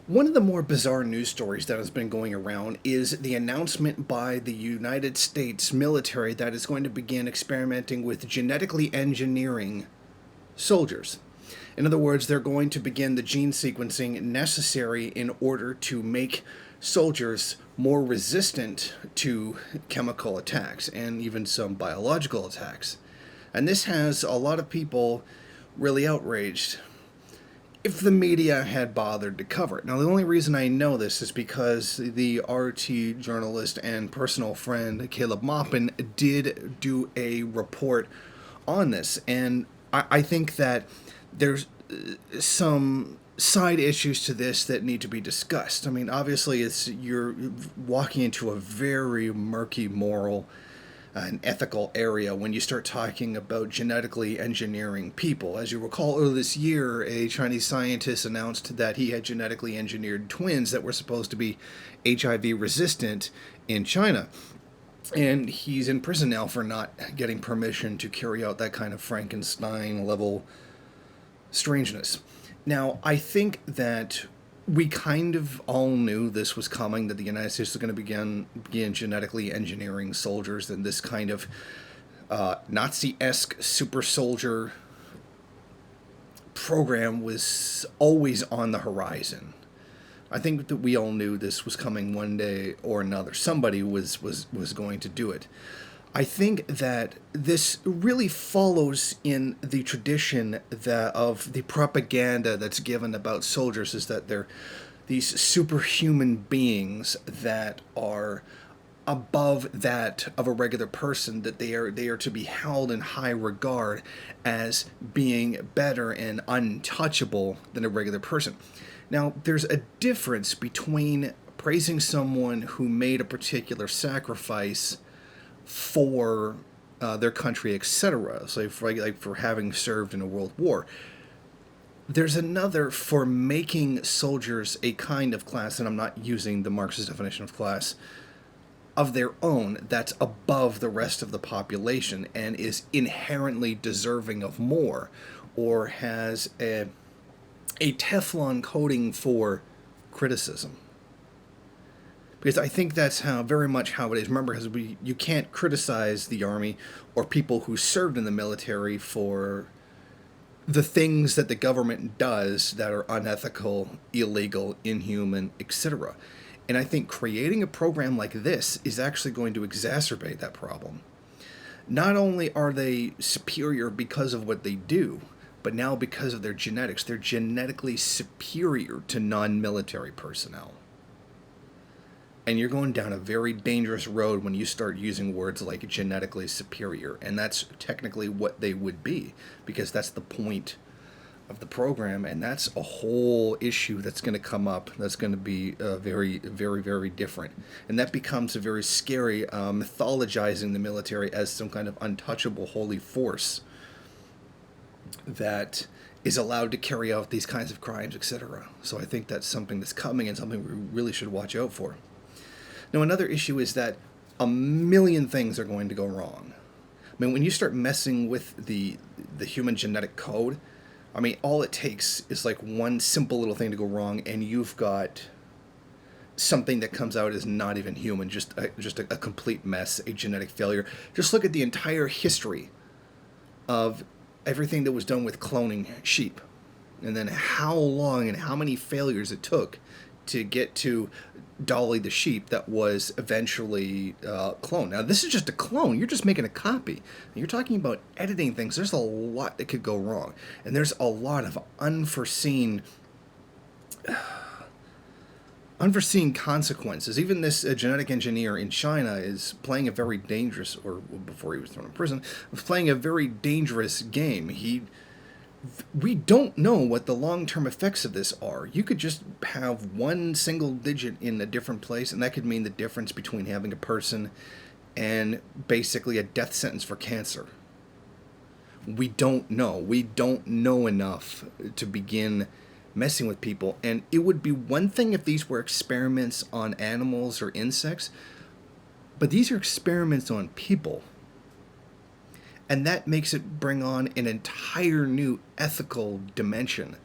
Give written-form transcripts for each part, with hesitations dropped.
One of the more bizarre news stories that has been going around is the announcement by the United States military that is going to begin experimenting with genetically engineering soldiers. In other words, they're going to begin the gene sequencing necessary in order to make soldiers more resistant to chemical attacks and even some biological attacks. And this has a lot of people really outraged if the media had bothered to cover it. Now, the only reason I know this is because the RT journalist and personal friend Caleb Maupin did do a report on this, and I think that there's some side issues to this that need to be discussed. I mean, obviously, it's you're walking into a very murky moral an ethical area when you start talking about genetically engineering people. As you recall, earlier this year, a Chinese scientist announced that he had genetically engineered twins that were supposed to be HIV resistant in China. And he's in prison now for not getting permission to carry out that kind of Frankenstein level strangeness. Now, I think that we kind of all knew this was coming, that the United States was going to begin genetically engineering soldiers, and this kind of Nazi-esque super soldier program was always on the horizon. I think that we all knew this was coming one day or another. Somebody was going to do it. I think that this really follows in the tradition of the propaganda that's given about soldiers, is that they're these superhuman beings that are above that of a regular person, that they are to be held in high regard as being better and untouchable than a regular person. Now, there's a difference between praising someone who made a particular sacrifice for their country, etc. So, for having served in a world war. There's another for making soldiers a kind of class, and I'm not using the Marxist definition of class, of their own that's above the rest of the population and is inherently deserving of more, or has a Teflon coating for criticism. Because I think that's very much how it is. Remember, because you can't criticize the army or people who served in the military for the things that the government does that are unethical, illegal, inhuman, etc. And I think creating a program like this is actually going to exacerbate that problem. Not only are they superior because of what they do, but now because of their genetics, they're genetically superior to non-military personnel. And you're going down a very dangerous road when you start using words like genetically superior. And that's technically what they would be, because that's the point of the program. And that's a whole issue that's going to come up that's going to be very, very, very different. And that becomes a very scary, mythologizing the military as some kind of untouchable holy force that is allowed to carry out these kinds of crimes, etc. So I think that's something that's coming and something we really should watch out for. Now, another issue is that a million things are going to go wrong. I mean, when you start messing with the human genetic code, I mean, all it takes is like one simple little thing to go wrong, and you've got something that comes out as not even human, just a complete mess, a genetic failure. Just look at the entire history of everything that was done with cloning sheep, and then how long and how many failures it took to get to Dolly the sheep that was eventually cloned. Now, this is just a clone. You're just making a copy. You're talking about editing things. There's a lot that could go wrong. And there's a lot of unforeseen consequences. Even this genetic engineer in China is playing a very dangerous, or before he was thrown in prison, was playing a very dangerous game. We don't know what the long-term effects of this are. You could just have one single digit in a different place, and that could mean the difference between having a person and basically a death sentence for cancer. We don't know. We don't know enough to begin messing with people. And it would be one thing if these were experiments on animals or insects, but these are experiments on people. And that makes it bring on an entire new ethical dimension.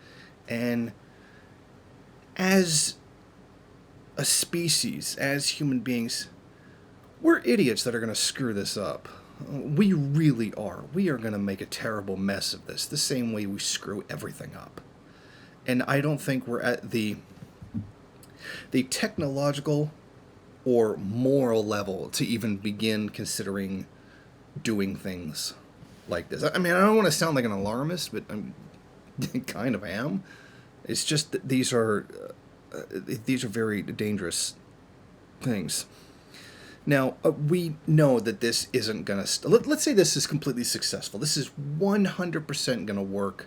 And as a species, as human beings, we're idiots that are going to screw this up. We really are. We are going to make a terrible mess of this, the same way we screw everything up. And I don't think we're at the technological or moral level to even begin considering doing things like this. I mean, I don't want to sound like an alarmist, but I kind of am. It's just that these are very dangerous things. Now, we know that this isn't going to... let's say this is completely successful. This is 100% going to work,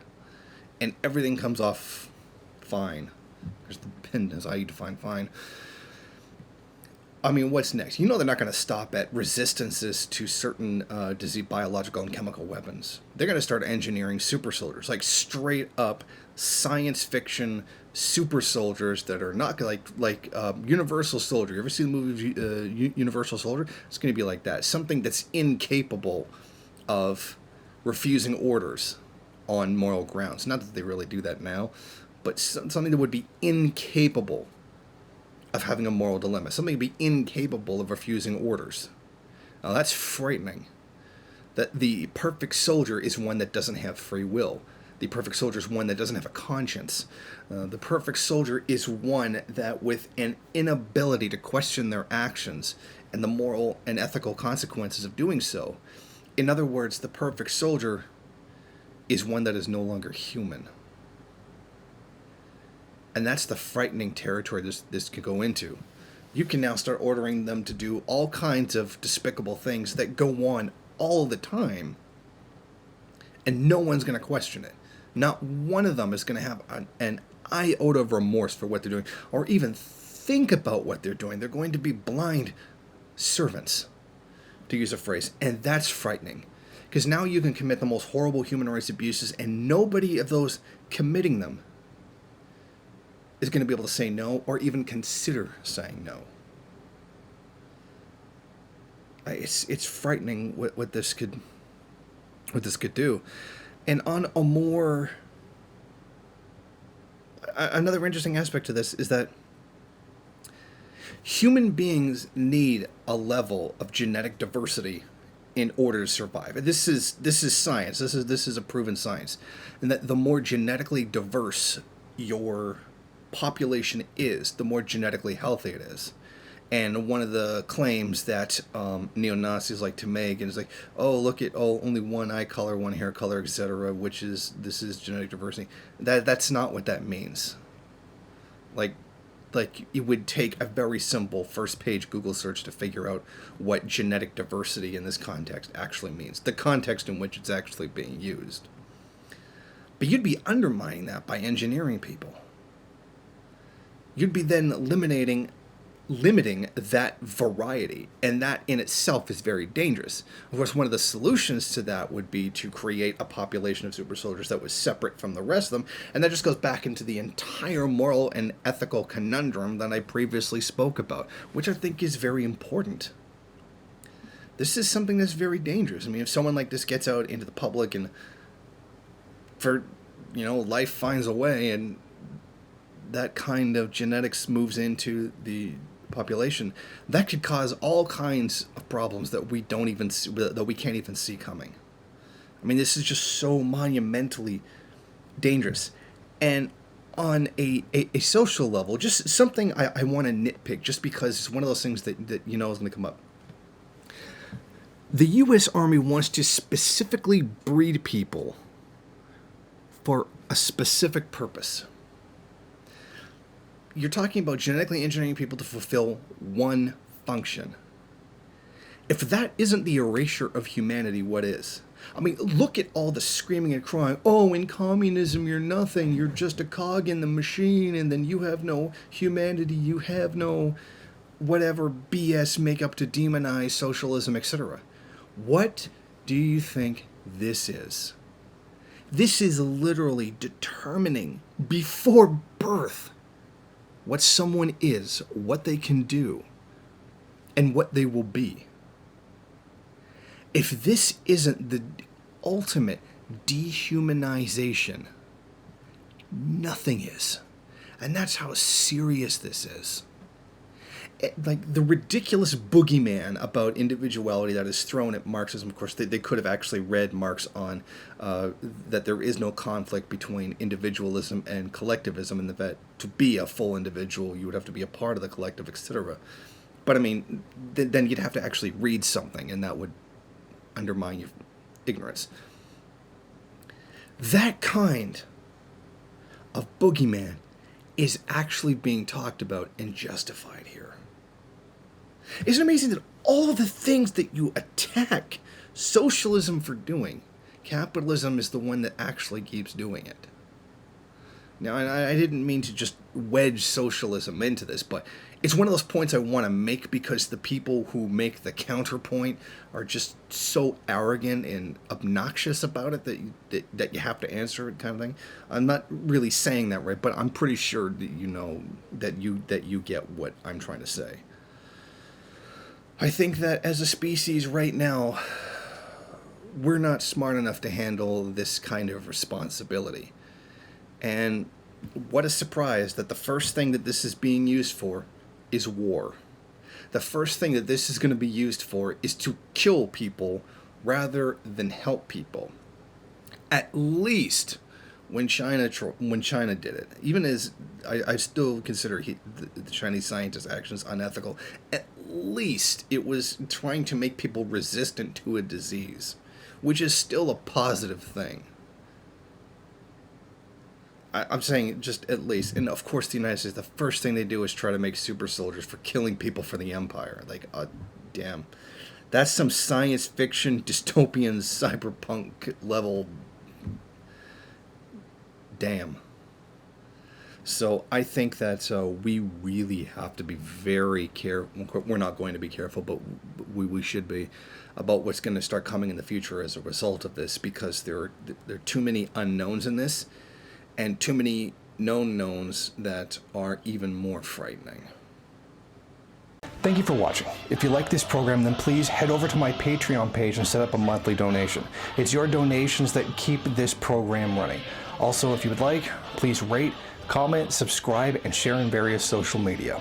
and everything comes off fine. There's the pin as I define fine. I mean, what's next? You know they're not going to stop at resistances to certain disease, biological and chemical weapons. They're going to start engineering super soldiers, like straight up science fiction super soldiers that are not like Universal Soldier. You ever see the movie Universal Soldier? It's going to be like that. Something that's incapable of refusing orders on moral grounds. Not that they really do that now, but something that would be incapable of having a moral dilemma. Something to be incapable of refusing orders. Now that's frightening. That the perfect soldier is one that doesn't have free will. The perfect soldier is one that doesn't have a conscience. The perfect soldier is one that, with an inability to question their actions and the moral and ethical consequences of doing so. In other words, the perfect soldier is one that is no longer human. And that's the frightening territory this could go into. You can now start ordering them to do all kinds of despicable things that go on all the time, and no one's going to question it. Not one of them is going to have an iota of remorse for what they're doing, or even think about what they're doing. They're going to be blind servants, to use a phrase, and that's frightening. Because now you can commit the most horrible human rights abuses, and nobody of those committing them is going to be able to say no or even consider saying no. It's frightening what this could do. And on a more another interesting aspect to this is that human beings need a level of genetic diversity in order to survive. This is science. This is a proven science, and that the more genetically diverse your population is, the more genetically healthy it is. And one of the claims that neo-Nazis like to make is like, oh, look at only one eye color, one hair color, etc., this is genetic diversity. That's not what that means. Like it would take a very simple first page Google search to figure out what genetic diversity in this context actually means, the context in which it's actually being used. But you'd be undermining that by engineering people. You'd be then limiting that variety, and that in itself is very dangerous. Of course, one of the solutions to that would be to create a population of super soldiers that was separate from the rest of them, and that just goes back into the entire moral and ethical conundrum that I previously spoke about, which I think is very important. This is something that's very dangerous. I mean, if someone like this gets out into the public and life finds a way, and that kind of genetics moves into the population, that could cause all kinds of problems that we can't even see coming. I mean, this is just so monumentally dangerous. And on a social level, just something I want to nitpick, just because it's one of those things that is going to come up. The U.S. Army wants to specifically breed people for a specific purpose. You're talking about genetically engineering people to fulfill one function. If that isn't the erasure of humanity, what is? I mean, look at all the screaming and crying, oh, in communism you're nothing, you're just a cog in the machine, and then you have no humanity, you have no whatever BS make up to demonize socialism, etc. What do you think this is? This is literally determining before birth what someone is, what they can do, and what they will be. If this isn't the ultimate dehumanization, nothing is. And that's how serious this is. Like the ridiculous boogeyman about individuality that is thrown at Marxism. Of course, they could have actually read Marx on that there is no conflict between individualism and collectivism, and that to be a full individual, you would have to be a part of the collective, etc. But I mean, then you'd have to actually read something, and that would undermine your ignorance. That kind of boogeyman is actually being talked about and justified here. Isn't it amazing that all of the things that you attack socialism for doing, capitalism is the one that actually keeps doing it? Now, I didn't mean to just wedge socialism into this, but it's one of those points I want to make because the people who make the counterpoint are just so arrogant and obnoxious about it that you have to answer it, kind of thing. I'm not really saying that right, but I'm pretty sure that you know that you get what I'm trying to say. I think that as a species right now, we're not smart enough to handle this kind of responsibility. And what a surprise that the first thing that this is being used for is war. The first thing that this is going to be used for is to kill people rather than help people. At least when China did it, even as I still consider the Chinese scientists' actions unethical, at least it was trying to make people resistant to a disease, which is still a positive thing. I'm saying just at least. And of course the United States, the first thing they do is try to make super soldiers for killing people for the empire. Like, damn. That's some science fiction, dystopian, cyberpunk level. Damn. So I think that we really have to be very careful. We're not going to be careful, but we should be about what's going to start coming in the future as a result of this, because there are too many unknowns in this, and too many known knowns that are even more frightening. Thank you for watching. If you like this program, then please head over to my Patreon page and set up a monthly donation. It's your donations that keep this program running. Also, if you would like, please rate, comment, subscribe, and share in various social media.